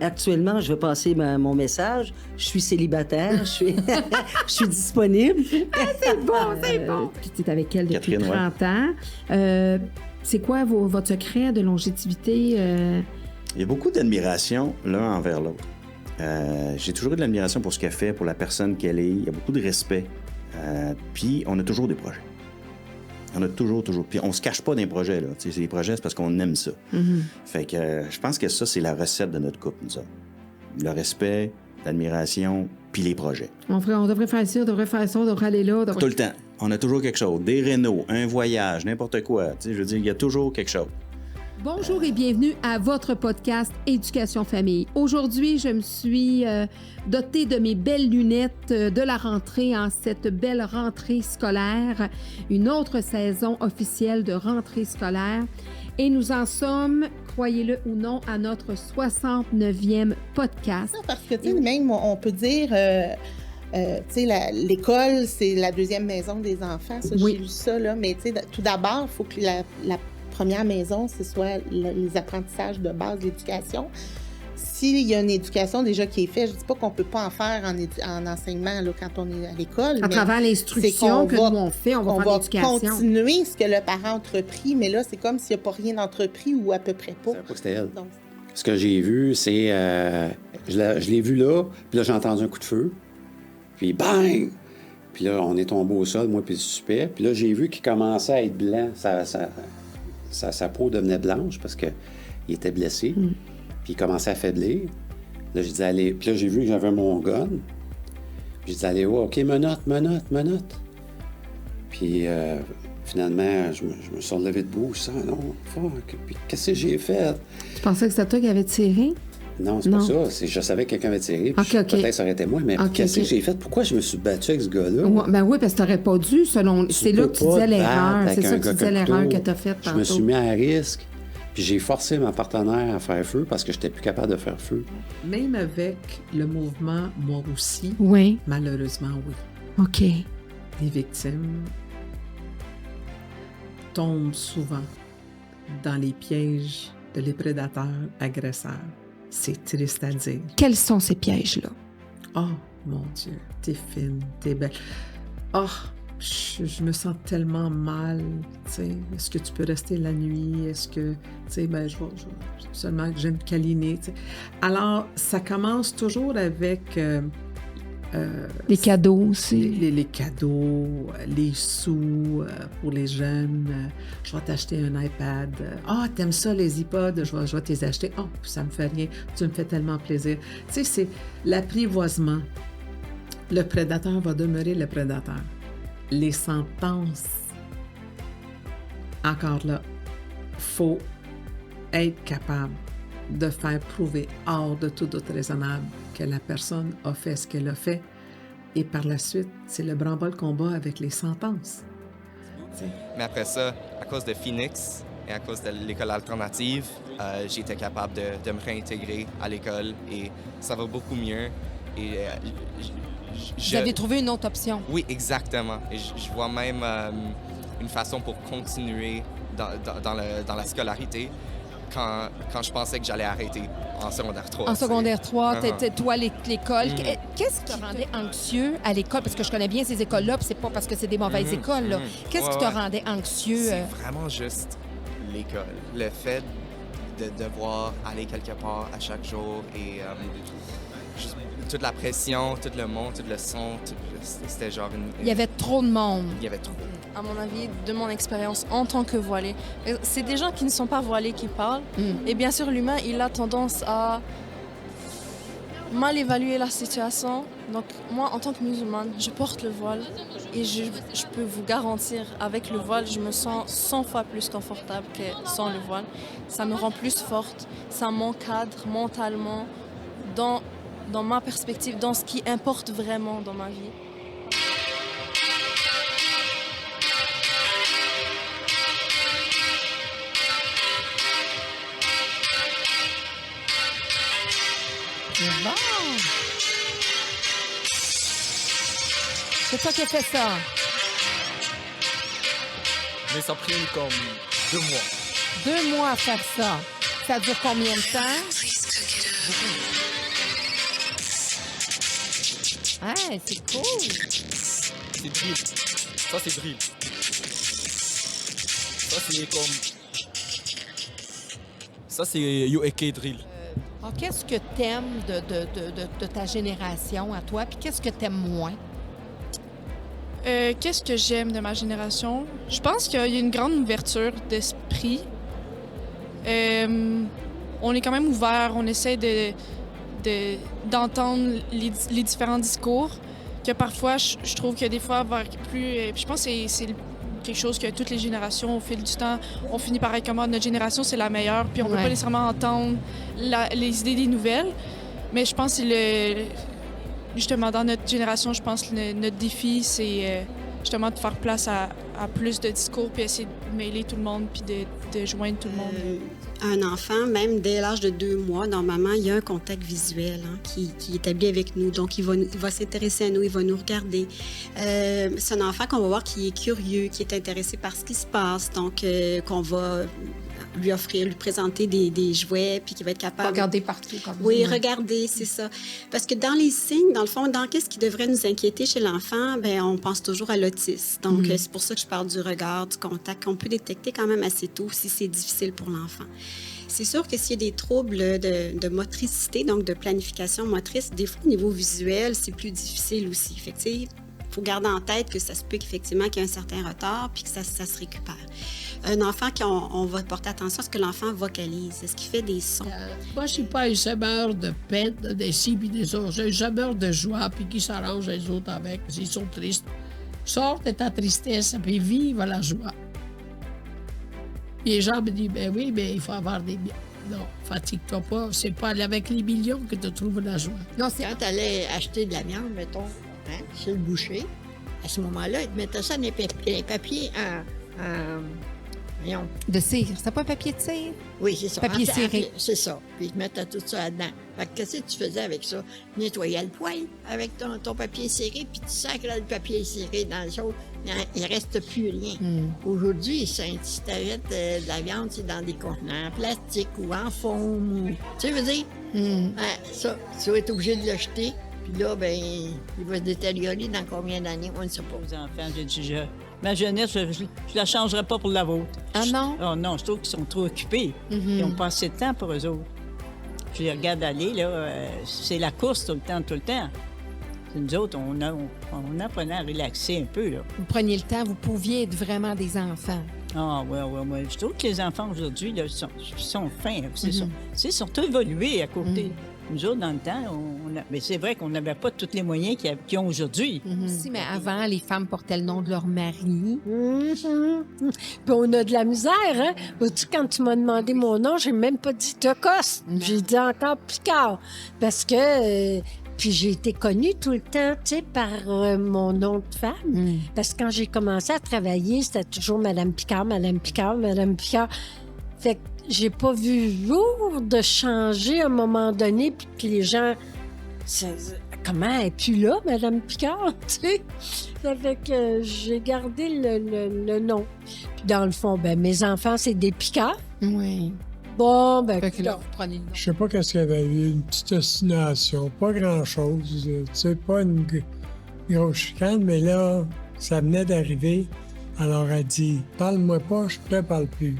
Speaker 18: Actuellement, je vais passer mon message. Je suis célibataire, je suis disponible.
Speaker 1: C'est bon. Puis tu es avec elle depuis 30 ans. C'est quoi votre secret de longévité?
Speaker 12: Il y a beaucoup d'admiration l'un envers l'autre. J'ai toujours eu de l'admiration pour ce qu'elle fait, pour la personne qu'elle est. Il y a beaucoup de respect. Puis, on a toujours des projets. On a toujours. Puis, on se cache pas d'un projet, là. C'est des projets, c'est parce qu'on aime ça. Fait que je pense que ça, c'est la recette de notre couple, nous autres. Le respect, l'admiration, puis les projets.
Speaker 1: On devrait faire ça, on devrait aller là.
Speaker 12: Tout le temps. On a toujours quelque chose. Des rénaux, un voyage, n'importe quoi. Je veux dire, il y a toujours quelque chose.
Speaker 1: Bonjour et bienvenue à votre podcast Éducation Famille. Aujourd'hui, je me suis dotée de mes belles lunettes de la rentrée en cette belle rentrée scolaire, une autre saison officielle de rentrée scolaire. Et nous en sommes, croyez-le ou non, à notre 69e podcast.
Speaker 19: Non, parce que, tu sais, même, on peut dire... tu sais, l'école, c'est la deuxième maison des enfants. Ça, j'ai lu ça, là. Mais, tu sais, tout d'abord, il faut que la première maison, ce soit les apprentissages de base de l'éducation. S'il y a une éducation déjà qui est faite, je ne dis pas qu'on ne peut pas en faire en enseignement là, quand on est à l'école.
Speaker 1: À travers l'instruction que nous on fait, on va faire l'éducation.
Speaker 19: On va continuer ce que le parent a entrepris, mais là, c'est comme s'il n'y a pas rien entrepris ou à peu près pas.
Speaker 20: Je savais pas que c'était elle. Donc, ce que j'ai vu, c'est... je l'ai vu là, puis là, j'ai entendu un coup de feu. Puis bang! Puis là, on est tombé au sol, moi puis le suspect. Puis là, j'ai vu qu'il commençait à être blanc. Sa peau devenait blanche parce qu'il était blessé. Puis il commençait à faiblir. Là, j'ai dit, allez... Puis là, j'ai vu que j'avais mon gun. Puis j'ai dit, allez, ouais, OK, menotte. Puis finalement, je me suis relevé debout. Je dis, non, fuck. Puis qu'est-ce que j'ai fait?
Speaker 1: Tu pensais que c'était toi qui avais tiré?
Speaker 20: Non, c'est pas ça. Je savais que quelqu'un avait tiré. Peut-être ça aurait été moi, mais qu'est-ce que j'ai fait? Pourquoi je me suis battu avec ce gars-là?
Speaker 1: Ben oui, parce que t'aurais pas dû, selon... C'est là que tu disais l'erreur. C'est ça que tu disais l'erreur que t'as faite tantôt.
Speaker 20: Je me suis mis à risque, puis j'ai forcé ma partenaire à faire feu parce que j'étais plus capable de faire feu.
Speaker 7: Même avec le mouvement Moi aussi, malheureusement, oui.
Speaker 1: OK.
Speaker 7: Les victimes tombent souvent dans les pièges de les prédateurs agresseurs. C'est triste à dire.
Speaker 1: Quels sont ces pièges-là?
Speaker 7: Oh, mon Dieu, t'es fine, t'es belle. Oh, je me sens tellement mal, tu sais. Est-ce que tu peux rester la nuit? Est-ce que, tu sais, ben, je vais seulement que j'aime câliner, tu sais. Alors, ça commence toujours avec...
Speaker 1: les cadeaux aussi.
Speaker 7: Les cadeaux, les sous pour les jeunes. Je vais t'acheter un iPad. Ah, t'aimes ça, les iPods? Je vais te les acheter. Oh, ça me fait rien. Tu me fais tellement plaisir. Tu sais, c'est l'apprivoisement. Le prédateur va demeurer le prédateur. Les sentences, encore là, faut être capable de faire prouver hors de tout doute raisonnable que la personne a fait ce qu'elle a fait. Et par la suite, c'est le branle-bas-le-combat avec les sentences.
Speaker 21: Mais après ça, à cause de Phoenix et à cause de l'école alternative, j'ai été capable de me réintégrer à l'école et ça va beaucoup mieux. Et
Speaker 1: vous avez trouvé une autre option?
Speaker 21: Oui, exactement. Et je vois même une façon pour continuer dans la scolarité. Quand je pensais que j'allais arrêter en secondaire 3.
Speaker 1: En secondaire 3, toi, l'école. Qu'est-ce qui te rendait anxieux à l'école? Parce que je connais bien ces écoles-là, puis c'est pas parce que c'est des mauvaises écoles. Là. Qu'est-ce qui te rendait anxieux?
Speaker 21: C'est vraiment juste l'école. Le fait de devoir aller quelque part à chaque jour et juste toute la pression, tout le monde, tout le son, c'était genre une...
Speaker 1: Il y avait trop de monde.
Speaker 21: Il y avait trop.
Speaker 22: À mon avis, de mon expérience en tant que voilée, c'est des gens qui ne sont pas voilés qui parlent. Et bien sûr, l'humain, il a tendance à mal évalué la situation. Donc moi, en tant que musulmane, je porte le voile et je peux vous garantir, avec le voile, je me sens 100 fois plus confortable que sans le voile. Ça me rend plus forte, ça m'encadre mentalement dans ma perspective, dans ce qui importe vraiment dans ma vie.
Speaker 1: Bon. C'est toi qui as fait ça.
Speaker 3: Mais ça a pris comme 2 mois.
Speaker 1: 2 mois à faire ça. Ça dure combien de temps? Ouais, c'est cool.
Speaker 3: C'est drill. Ça, c'est drill. Ça, c'est comme... Ça, c'est UAK drill.
Speaker 1: Alors, qu'est-ce que t'aimes de ta génération à toi, puis qu'est-ce que t'aimes moins?
Speaker 22: Qu'est-ce que j'aime de ma génération? Je pense qu'il y a une grande ouverture d'esprit. On est quand même ouvert, on essaie d'entendre les différents discours. Que parfois, je trouve que des fois, plus... je pense que c'est quelque chose que toutes les générations, au fil du temps, on finit par être comme notre génération, c'est la meilleure, puis on ne peut pas nécessairement entendre les idées des nouvelles. Mais je pense que justement, dans notre génération, je pense que notre défi, c'est justement de faire place à plus de discours, puis essayer de mêler tout le monde, puis de joindre tout le monde.
Speaker 9: Un enfant, même dès l'âge de 2 mois, normalement, il y a un contact visuel qui est établi avec nous. Donc, il va s'intéresser à nous, il va nous regarder. C'est un enfant qu'on va voir qui est curieux, qui est intéressé par ce qui se passe. Donc, qu'on va lui présenter des jouets, puis qui va être capable...
Speaker 1: Regarder partout. Comme
Speaker 9: oui, regarder, c'est ça. Parce que dans les signes, dans le fond, dans qu'est-ce qui devrait nous inquiéter chez l'enfant, bien, on pense toujours à l'autisme. Donc, c'est pour ça que je parle du regard, du contact, qu'on peut détecter quand même assez tôt si c'est difficile pour l'enfant. C'est sûr que s'il y a des troubles de motricité, donc de planification motrice, des fois, au niveau visuel, c'est plus difficile aussi. Fait que, il faut garder en tête que ça se peut qu'effectivement qu'il y ait un certain retard puis que ça se récupère. Un enfant, on va porter attention à ce que l'enfant vocalise. Est-ce qu'il fait des sons?
Speaker 10: Moi, je suis pas un semeur de peine, des ci puis des autres. J'ai un semeur de joie puis qui s'arrange les autres avec. Ils sont tristes. Sors de ta tristesse puis vive la joie. Puis les gens me disent, ben oui, mais il faut avoir des biens. Non, fatigue-toi pas. C'est pas avec les millions que tu trouves la joie.
Speaker 11: Non, c'est quand tu allais acheter de la viande, mettons, chez le boucher, à ce moment-là, ils te mettaient ça dans les papiers voyons.
Speaker 1: De cire. C'est pas un papier de cire?
Speaker 11: Oui, c'est ça.
Speaker 1: Papier ciré.
Speaker 11: C'est ça. Puis ils te mettaient tout ça là-dedans. Fait que qu'est-ce que tu faisais avec ça? Nettoyais le poêle avec ton papier ciré, puis tu sacres le papier ciré dans le chaud. Il reste plus rien. Aujourd'hui, si tu achètes de la viande, c'est dans des contenants en plastique ou en forme. Tu sais, veux dire? Ça, tu vas être obligé de l'acheter. Puis là, ben, il va se détériorer dans combien d'années? On ne sait pas.
Speaker 13: Aux enfants, j'ai dit, ma jeunesse, je la changerais pas pour la vôtre.
Speaker 1: Ah non?
Speaker 13: Oh non, je trouve qu'ils sont trop occupés. Ils ont pas assez de temps pour eux autres. Je les regarde aller, là, c'est la course tout le temps. Nous autres, on apprenait à relaxer un peu, là.
Speaker 1: Vous preniez le temps, vous pouviez être vraiment des enfants.
Speaker 13: Ah, ouais. Je trouve que les enfants aujourd'hui, là, sont fins, c'est ça. Ils sont évolués à côté. Nous autres, dans le temps, mais c'est vrai qu'on n'avait pas tous les moyens qu'ils ont aujourd'hui.
Speaker 1: Si, mais avant, les femmes portaient le nom de leur mari.
Speaker 10: Puis on a de la misère, hein? Quand tu m'as demandé mon nom, j'ai même pas dit Tocoste. J'ai dit encore Picard. Parce que... puis j'ai été connue tout le temps, tu sais, par mon nom de femme. Parce que quand j'ai commencé à travailler, c'était toujours Madame Picard, Madame Picard, Madame Picard. Fait que j'ai pas vu jour de changer à un moment donné, puis que les gens... Comment elle est plus là, Madame Picard, tu sais? Ça fait que j'ai gardé le nom. Puis dans le fond, ben mes enfants, c'est des Picards.
Speaker 1: Oui.
Speaker 10: Bon, ben...
Speaker 1: Fait que là, vous prenez le nom.
Speaker 30: Je sais pas qu'est-ce qu'il y avait eu, une petite ostination, pas grand-chose, tu sais, pas une grosse chicane, mais là, ça venait d'arriver. Alors elle dit, parle-moi pas, je te parle plus.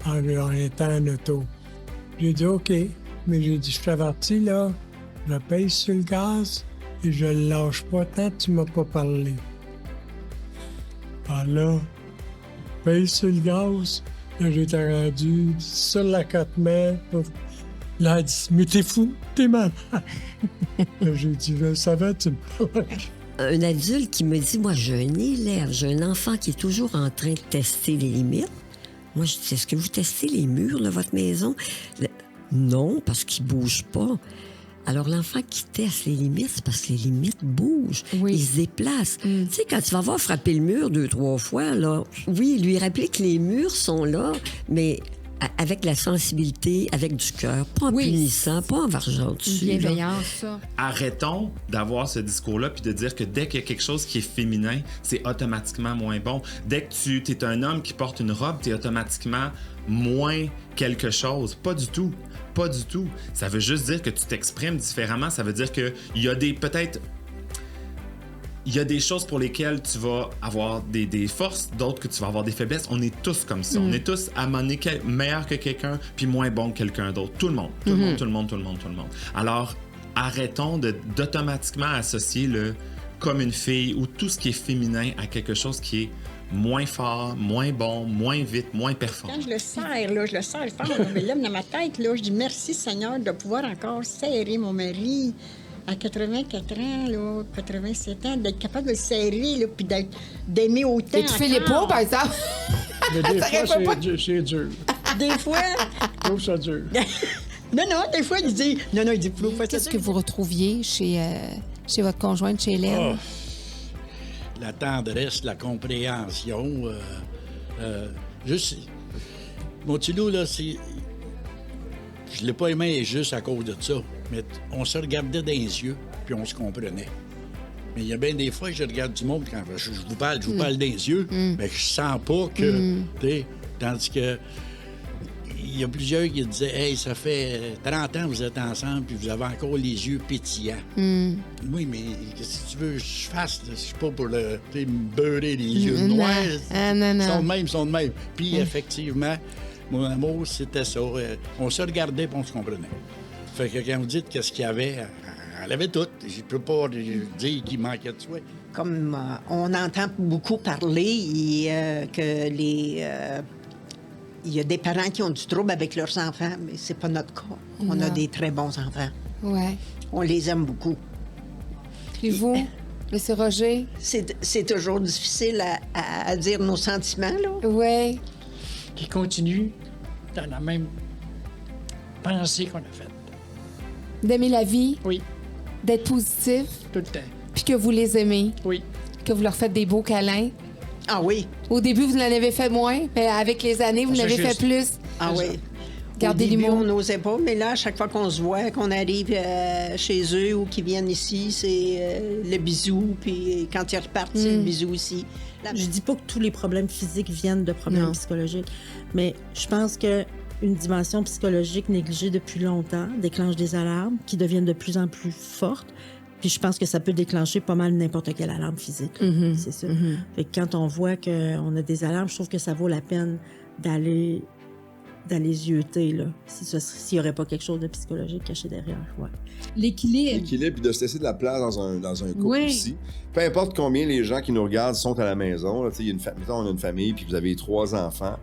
Speaker 30: En étant en auto. J'ai dit OK, mais j'ai dit, je t'avertis là, je pèse sur le gaz et je le lâche pas tant que tu m'as pas parlé. Alors là, pèse sur le gaz, là j'étais rendu sur l'accotement. Là, elle dit, mais t'es fou, t'es malade. J'ai dit, ça va, tu me parles.
Speaker 14: Un adulte qui me dit, moi, j'ai un élève, j'ai un enfant qui est toujours en train de tester les limites. Moi, je dis, est-ce que vous testez les murs de votre maison? Non, parce qu'ils ne bougent pas. Alors, l'enfant qui teste les limites, c'est parce que les limites bougent.
Speaker 1: Oui.
Speaker 14: Ils se déplacent. Tu sais, quand tu vas voir frapper le mur 2-3 fois, là, oui, lui rappeler que les murs sont là, mais avec la sensibilité, avec du cœur, pas en punissant, pas en vargeant dessus.
Speaker 1: Bienveillance, ça.
Speaker 15: Arrêtons d'avoir ce discours-là puis de dire que dès qu'il y a quelque chose qui est féminin, c'est automatiquement moins bon. Dès que tu es un homme qui porte une robe, tu es automatiquement moins quelque chose. Pas du tout. Pas du tout. Ça veut juste dire que tu t'exprimes différemment. Ça veut dire qu'il y a peut-être... Il y a des choses pour lesquelles tu vas avoir des forces, d'autres que tu vas avoir des faiblesses. On est tous comme ça. On est tous à un moment donné meilleurs que quelqu'un, puis moins bons que quelqu'un d'autre. Tout le monde. Tout le monde. Alors, arrêtons d'automatiquement associer le comme une fille ou tout ce qui est féminin à quelque chose qui est moins fort, moins bon, moins vite, moins performant.
Speaker 11: Quand je le serre, là, je le serre fort, je me lève dans ma tête, là, je dis merci Seigneur de pouvoir encore serrer mon mari à 84 ans, là, 87 ans, d'être capable de le serrer, là, puis d'aimer autant.
Speaker 1: Et tu fais les pots, par exemple?
Speaker 16: Mais des fois, c'est dur.
Speaker 11: Des fois...
Speaker 16: Je trouve ça dur.
Speaker 11: Non, des fois, il dit... Non, il dit plus.
Speaker 1: Qu'est-ce que vous retrouviez chez votre conjointe, chez Hélène?
Speaker 16: La tendresse, la compréhension. Juste... Mon petit loup, là, c'est... Je l'ai pas aimé juste à cause de ça. Mais on se regardait dans les yeux, puis on se comprenait. Mais il y a bien des fois, je regarde du monde, quand je vous parle dans les yeux, mais je sens pas que... Tandis que... Il y a plusieurs qui disaient « Hey, ça fait 30 ans que vous êtes ensemble, puis vous avez encore les yeux pétillants. Oui, mais qu'est-ce que tu veux que je fasse? Je suis pas pour me beurrer les yeux noirs.
Speaker 1: Non.
Speaker 16: Ils sont de même. Puis effectivement, mon amour, c'était ça. On se regardait et on se comprenait. Fait que quand vous dites qu'est-ce qu'il y avait, elle avait tout. Je peux pas dire qu'il manquait de soi.
Speaker 23: Comme on entend beaucoup parler que il y a des parents qui ont du trouble avec leurs enfants, mais c'est pas notre cas. On a des très bons enfants.
Speaker 1: Ouais.
Speaker 23: On les aime beaucoup.
Speaker 1: Puis vous, M. Roger?
Speaker 23: C'est toujours difficile à dire nos sentiments, là.
Speaker 1: Oui.
Speaker 7: Qui continue dans la même pensée qu'on a faite.
Speaker 1: D'aimer la vie?
Speaker 7: Oui.
Speaker 1: D'être positif?
Speaker 7: Tout le temps.
Speaker 1: Puis que vous les aimez?
Speaker 7: Oui.
Speaker 1: Que vous leur faites des beaux câlins?
Speaker 23: Ah oui.
Speaker 1: Au début, vous en avez fait moins, mais avec les années, vous en avez fait plus.
Speaker 23: Ah oui.
Speaker 1: Gardez
Speaker 23: Au début,
Speaker 1: l'humour.
Speaker 23: on n'osait pas, mais là, à chaque fois qu'on se voit, qu'on arrive chez eux ou qu'ils viennent ici, c'est le bisou, puis quand ils repartent, c'est le bisou aussi.
Speaker 24: Je dis pas que tous les problèmes physiques viennent de problèmes psychologiques, mais je pense que une dimension psychologique négligée depuis longtemps déclenche des alarmes qui deviennent de plus en plus fortes. Puis je pense que ça peut déclencher pas mal n'importe quelle alarme physique. C'est ça. Fait que quand on voit qu'on a des alarmes, je trouve que ça vaut la peine d'aller zioter, là, s'il n'y aurait pas quelque chose de psychologique caché derrière. Ouais.
Speaker 1: L'équilibre.
Speaker 25: L'équilibre, puis de se laisser de la place dans un couple
Speaker 1: Oui.
Speaker 25: aussi. Peu importe combien les gens qui nous regardent sont à la maison, là, il y a mettons, on a une famille, puis vous avez 3 enfants,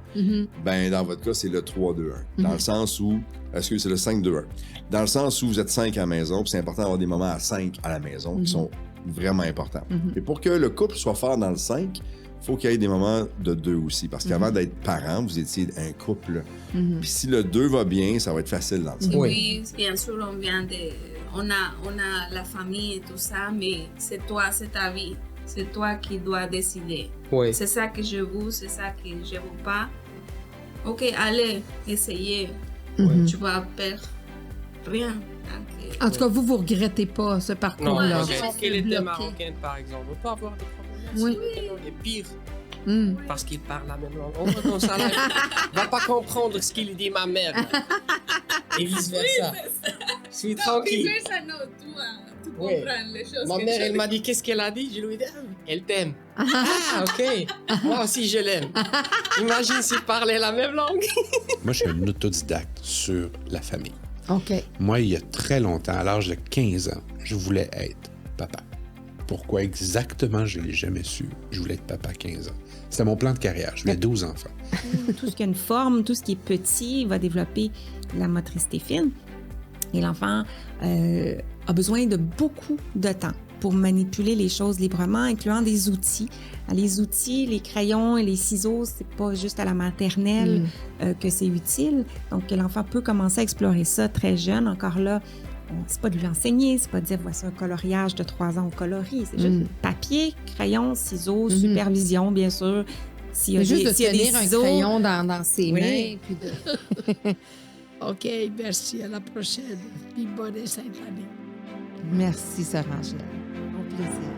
Speaker 25: ben dans votre cas, c'est le 3-2-1. Dans le sens où, est-ce que c'est le 5-2-1? Dans le sens où vous êtes 5 à la maison, puis c'est important d'avoir des moments à 5 à la maison qui sont vraiment importants. Et pour que le couple soit fort dans le 5, il faut qu'il y ait des moments de 2 aussi. Parce qu'avant d'être parents, vous étiez un couple. Puis si le 2 va bien, ça va être facile dans le 5.
Speaker 26: Oui, bien sûr, on a la famille et tout ça, mais c'est toi, c'est ta vie. C'est toi qui dois décider.
Speaker 27: Oui.
Speaker 26: C'est ça que je veux, c'est ça que je veux pas. OK, allez, essayez. Tu vas perdre rien.
Speaker 1: En tout cas, vous regrettez pas ce parcours-là.
Speaker 27: Non, qu'elle était marocaine, par exemple. On peut avoir des problèmes.
Speaker 1: Oui.
Speaker 27: Et pire, parce qu'il parle la même langue. On va dans sa langue. Va pas comprendre ce qu'il dit ma mère. Et vice-versa. Je suis tranquille.
Speaker 26: Tu
Speaker 27: Oui.
Speaker 26: comprends les choses.
Speaker 27: Ma mère, elle m'a dit qu'est-ce qu'elle a dit. Je lui ai dit, elle t'aime. Ah, ok. Moi aussi, je l'aime. Imagine s'il parlait la même langue.
Speaker 28: Moi, je suis un autodidacte sur la famille.
Speaker 1: OK.
Speaker 28: Moi, il y a très longtemps, à l'âge de 15 ans, je voulais être papa. Pourquoi exactement, je ne l'ai jamais su. Je voulais être papa à 15 ans. C'était mon plan de carrière. Je voulais 12 enfants.
Speaker 29: Tout ce qui a une forme, tout ce qui est petit va développer la motricité fine.
Speaker 2: Et l'enfant a besoin de beaucoup de temps pour manipuler les choses librement, incluant des outils. Les outils, les crayons et les ciseaux, c'est pas juste à la maternelle que c'est utile. Donc, l'enfant peut commencer à explorer ça très jeune. Encore là, c'est pas de lui enseigner, c'est pas de dire voici un coloriage de 3 ans au coloris. C'est juste papier, crayon, ciseaux, supervision, bien sûr.
Speaker 1: C'est juste de tenir un crayon dans ses mains. Puis de...
Speaker 10: OK, merci. À la prochaine. Puis bonne et sainte année.
Speaker 1: Merci, Sœur Angèle. Au plaisir.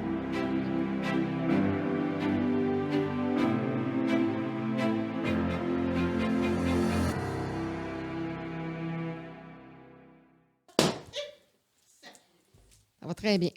Speaker 1: Ça va très bien.